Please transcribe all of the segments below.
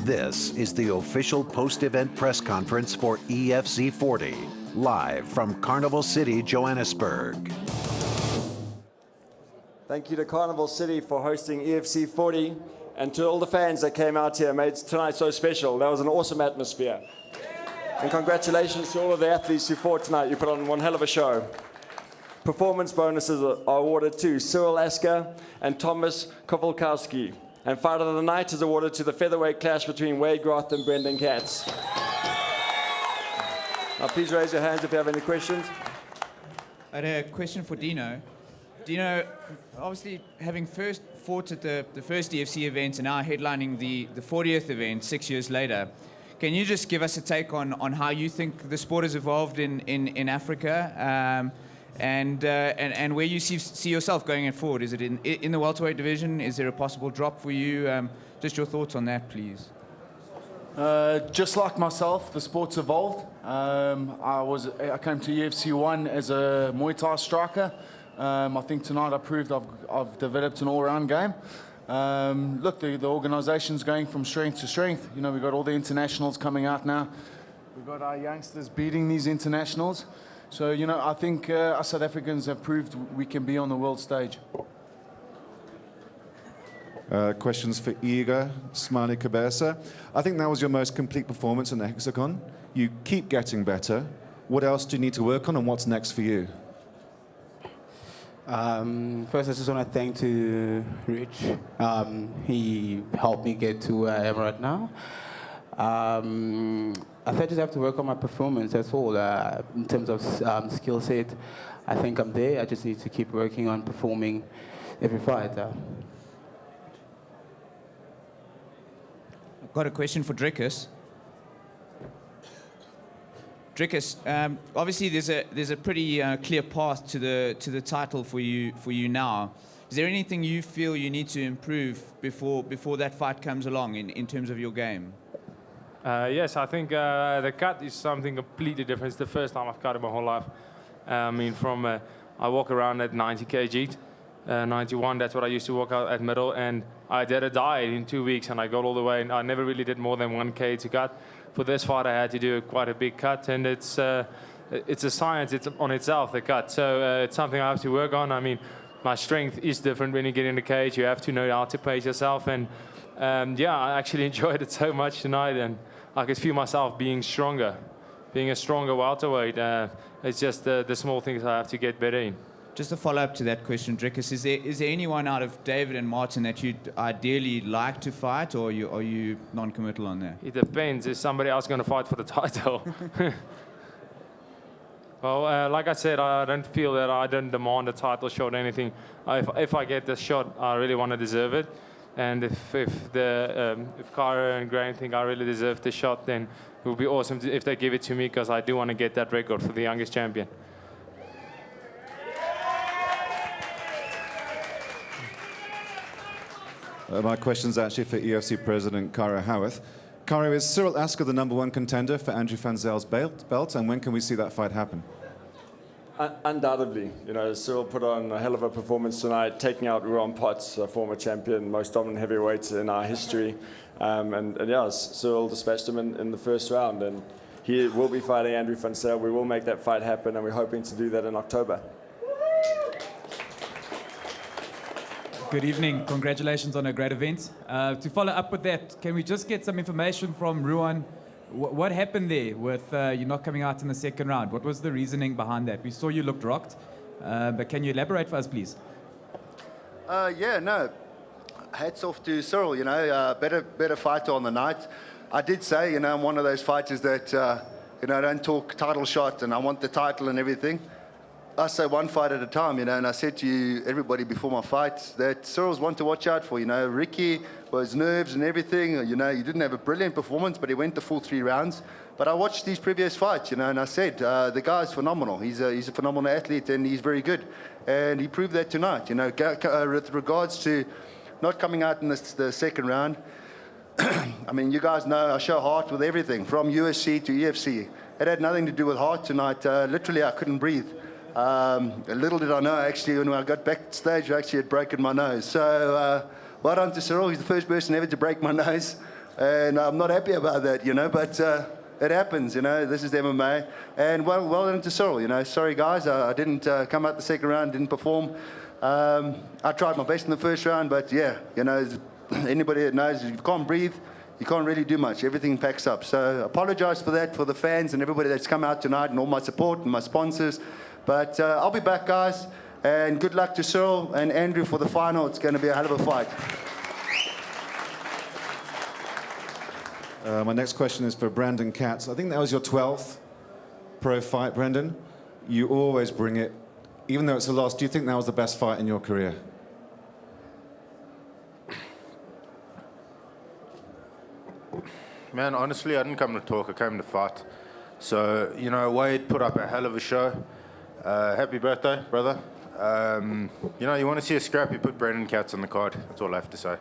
This is the official post-event press conference for EFC 40, live from Carnival City, Johannesburg. Thank you to Carnival City for hosting EFC 40, and to all the fans that came out here and made tonight so special. That was an awesome atmosphere. And congratulations to all of the athletes who fought tonight. You put on one hell of a show. Performance bonuses are awarded to Cyril Asker and Thomas Kowalkowski. And Fighter of the Night is awarded to the featherweight clash between Wade Groth and Brendan Katz. Now please raise your hands if you have any questions. I had a question for Dino. Dino, obviously having first fought at the first EFC event and now headlining the 40th event 6 years later, can you just give us a take on how you think the sport has evolved in Africa? And where you see yourself going forward? Is it in the welterweight division? Is there a possible drop for you? Just your thoughts on that, please. Just like myself, the sport's evolved. I came to UFC 1 as a Muay Thai striker. I think tonight I proved I've developed an all-round game. Look, the organisation's going from strength to strength. You know, we've got all the internationals coming out now. We've got our youngsters beating these internationals. So, you know, I think us South Africans have proved we can be on the world stage. Questions for Igor, Smiley, Kabesa. I think that was your most complete performance in the Hexagon. You keep getting better. What else do you need to work on, and what's next for you? First, I just want to thank to Rich. He helped me get to where I am right now. I think I just have to work on my performance, that's all. In terms of skill set, I think I'm there. I just need to keep working on performing every fight. I've got a question for Drickus. Drickus, obviously there's a pretty clear path to the title for you now. Is there anything you feel you need to improve before that fight comes along in terms of your game? Yes, I think the cut is something completely different. It's the first time I've cut in my whole life. I mean, I walk around at 90 kg, 91, that's what I used to walk out at middle, and I did a diet in 2 weeks and I got all the way, and I never really did more than 1K to cut. For this fight I had to do quite a big cut, and it's a science on itself, the cut. So it's something I have to work on. I mean, my strength is different when you get in the cage. You have to know how to pace yourself, and yeah, I actually enjoyed it so much tonight, and I could feel myself being stronger, being a stronger welterweight. It's just the small things I have to get better in. Just a follow-up to that question, Drickus, is there anyone out of David and Martin that you'd ideally like to fight, or are you non-committal on that? It depends. Is somebody else going to fight for the title? Well, like I said, I don't feel that I don't demand a title shot or anything. If I get the shot, I really want to deserve it. And if Cara and Graham think I really deserve the shot, then it would be awesome if they give it to me, because I do want to get that record for the youngest champion. My question's actually for EFC President Cara Howarth. Cara, is Cyril Asker the #1 contender for Andrew Van Zyl's belt, and when can we see that fight happen? Undoubtedly. You know, Cyril put on a hell of a performance tonight, taking out Ruan, a former champion, most dominant heavyweight in our history. And yeah, Cyril dispatched him in the first round, and he will be fighting Andrew Van Zyl. We will make that fight happen, and we're hoping to do that in October. Good evening. Congratulations on a great event. To follow up with that, can we just get some information from Ruan? What happened there with you not coming out in the second round? What was the reasoning behind that? We saw you looked rocked, but can you elaborate for us, please? Yeah, no. Hats off to Cyril, you know, better fighter on the night. I did say, you know, I'm one of those fighters that, you know, don't talk title shot and I want the title and everything. I say one fight at a time, you know, and I said to you, everybody before my fight, that Cyril's one to watch out for, you know. Ricky was nerves and everything, you know, he didn't have a brilliant performance, but he went the full 3 rounds. But I watched these previous fights, you know, and I said, the guy's phenomenal. He's a phenomenal athlete and he's very good. And he proved that tonight, you know. With regards to not coming out in the second round, I mean, you guys know I show heart with everything, from USC to EFC. It had nothing to do with heart tonight. Literally, I couldn't breathe. Little did I know, actually, when I got backstage, I actually had broken my nose. So, well done to Cyril. He's the first person ever to break my nose. and I'm not happy about that, you know, but it happens, you know, this is MMA, and well done to Cyril, you know, sorry guys, I didn't come out the second round, didn't perform. I tried my best in the first round, but yeah, you know, anybody that knows, if you can't breathe, you can't really do much. Everything packs up. So I apologize for that, for the fans and everybody that's come out tonight and all my support and my sponsors. But I'll be back, guys. And good luck to Cyril and Andrew for the final. It's going to be a hell of a fight. My next question is for Brandon Katz. I think that was your 12th pro fight, Brendan. You always bring it. Even though it's a loss, do you think that was the best fight in your career? Man, honestly, I didn't come to talk, I came to fight. So, you know, Wade put up a hell of a show. Happy birthday, brother. You know, you want to see a scrap, you put Brendan Katz on the card. That's all I have to say.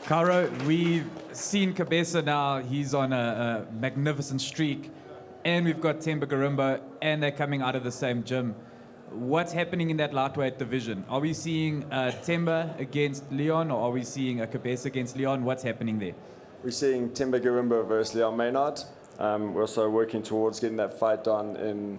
Caro, we've seen Cabeza now. He's on a magnificent streak. And we've got Themba Garimba, and they're coming out of the same gym. What's happening in that lightweight division? Are we seeing Themba against Leon, or are we seeing a Cabeza against Leon? What's happening there? We're seeing Themba Garimba versus Leon Maynard. We're also working towards getting that fight done in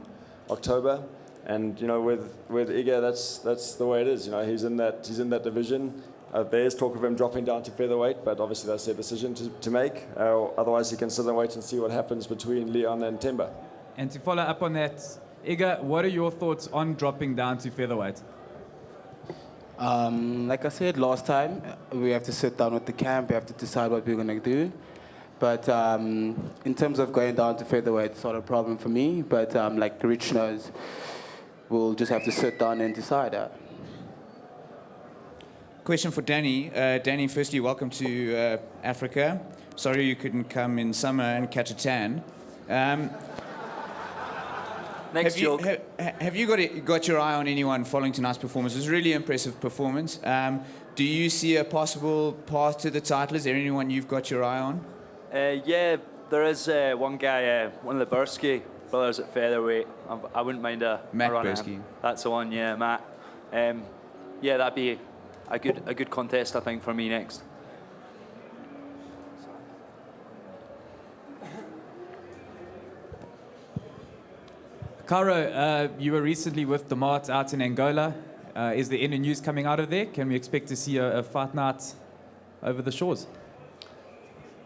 October. And you know, with Iga, that's the way it is. You know, he's in that division. There's talk of him dropping down to featherweight, but obviously that's their decision to make. Otherwise, he can sit and wait and see what happens between Leon and Themba. And to follow up on that, Iga, what are your thoughts on dropping down to featherweight? Like I said last time, we have to sit down with the camp. We have to decide what we're going to do. But in terms of going down to featherweight, it's not a problem for me. But like Rich knows, we'll just have to sit down and decide. Question for Danny. Danny, firstly, welcome to Africa. Sorry you couldn't come in summer and catch a tan. Next joke. Have you got your eye on anyone following tonight's performance? It was a really impressive performance. Do you see a possible path to the title? Is there anyone you've got your eye on? Yeah, there is one guy, one of the Buirski brothers at featherweight. I wouldn't mind a Matt run at Buirski. him. That's the one, yeah, Matt. Yeah, that'd be a good contest, I think, for me next. Caro, you were recently with the Mart out in Angola. Is there any news coming out of there? Can we expect to see a fight night over the shores?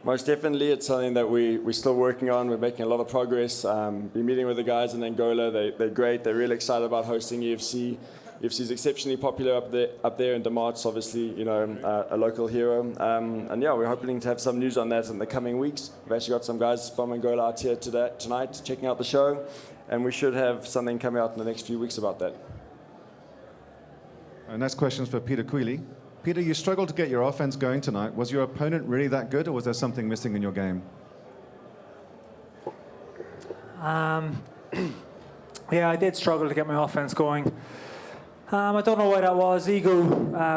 Most definitely, it's something that we're still working on. We're making a lot of progress. Been meeting with the guys in Angola. They're great. They're really excited about hosting EFC. EFC is exceptionally popular up there, and Damart's obviously, you know, a local hero. And yeah, we're hoping to have some news on that in the coming weeks. We've actually got some guys from Angola out here tonight checking out the show, and we should have something coming out in the next few weeks about that. Next question is for Peter Quealy. Peter, you struggled to get your offense going tonight. Was your opponent really that good, or was there something missing in your game? Yeah, I did struggle to get my offense going. I don't know why that was. Ego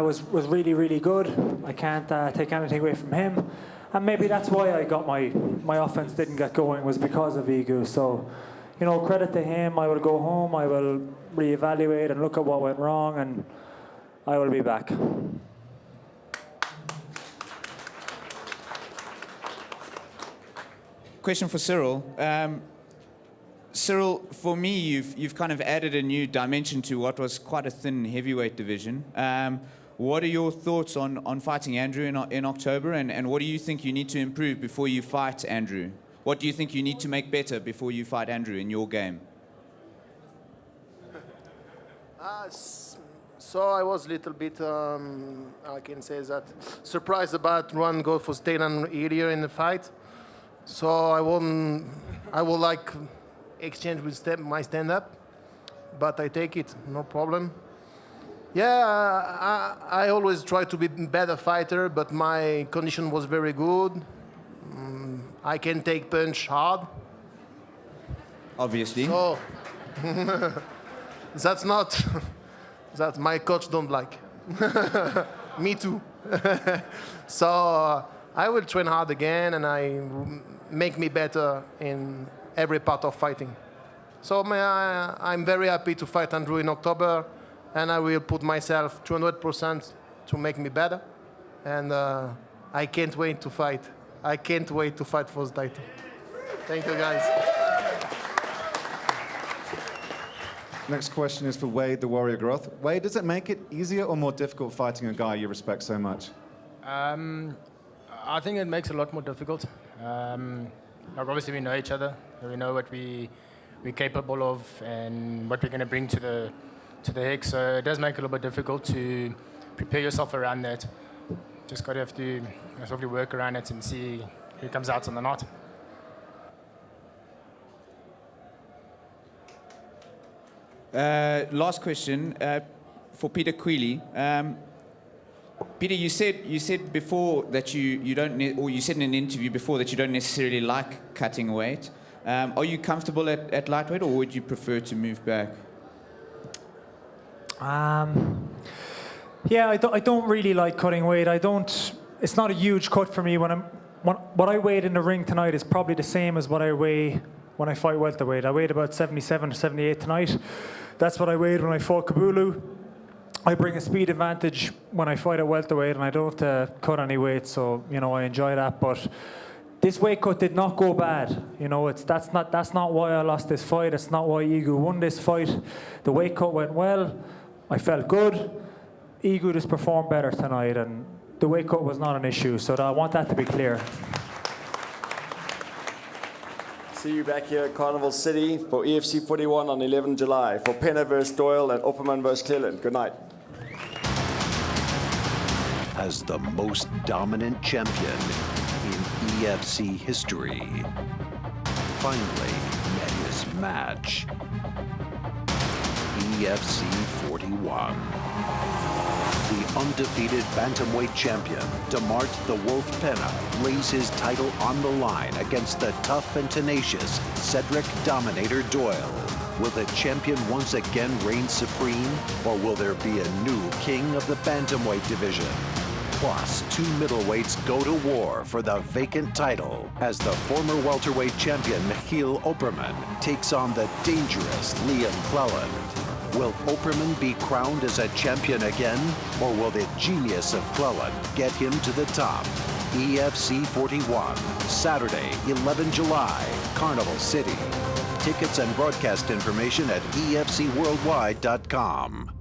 was really, really good. I can't take anything away from him. And maybe that's why I got my offense didn't get going, was because of Ego. So, you know, credit to him. I will go home, I will reevaluate and look at what went wrong, and I will be back. Question for Cyril. Cyril, for me, you've kind of added a new dimension to what was quite a thin heavyweight division. What are your thoughts on fighting Andrew in October, and what do you think you need to improve before you fight Andrew? What do you think you need to make better before you fight Andrew in your game? So I was a little bit, I can say that, surprised about Ruan Groth for staying earlier in the fight. So I would like exchange with my stand-up, but I take it, no problem. Yeah, I always try to be a better fighter, but my condition was very good. I can take punch hard. Obviously. So that's not, that my coach don't like. Me too. So I will train hard again, and I make me better in every part of fighting. So I'm very happy to fight Andrew in October, and I will put myself 200% to make me better. and I can't wait to fight. I can't wait to fight for the title. Thank you, guys. Next question is for Wade, the Warrior Groth. Wade, does it make it easier or more difficult fighting a guy you respect so much? I think it makes it a lot more difficult. Like obviously we know each other, we know what we're capable of and what we're going to bring to the Hex. So it does make it a little bit difficult to prepare yourself around that. Just got to have to sort of work around it and see who comes out on the night. Last question for Peter Quealy. Peter, you said before that you don't, or you said in an interview before that you don't necessarily like cutting weight. Are you comfortable at lightweight, or would you prefer to move back? Yeah, I don't really like cutting weight. It's not a huge cut for me. What I weighed in the ring tonight is probably the same as what I weigh when I fight welterweight. I weighed about 77 or 78 tonight. That's what I weighed when I fought Kabulu. I bring a speed advantage when I fight at welterweight, and I don't have to cut any weight, so I enjoy that. But this weight cut did not go bad. That's not why I lost this fight. It's not why Igu won this fight. The weight cut went well. I felt good. Igu just performed better tonight, and the weight cut was not an issue. So I want that to be clear. See you back here at Carnival City for EFC 41 on 11 July for Penna vs. Doyle and Opperman vs. Cleland. Good night. As the most dominant champion in EFC history, finally met his match. EFC 41. The undefeated bantamweight champion, Demart the Wolf Penna, lays his title on the line against the tough and tenacious Cedric Dominator Doyle. Will the champion once again reign supreme, or will there be a new king of the bantamweight division? Plus, two middleweights go to war for the vacant title as the former welterweight champion Michiel Opperman takes on the dangerous Liam Cleland. Will Opperman be crowned as a champion again, or will the genius of Cleland get him to the top? EFC 41, Saturday, 11 July, Carnival City. Tickets and broadcast information at efcworldwide.com.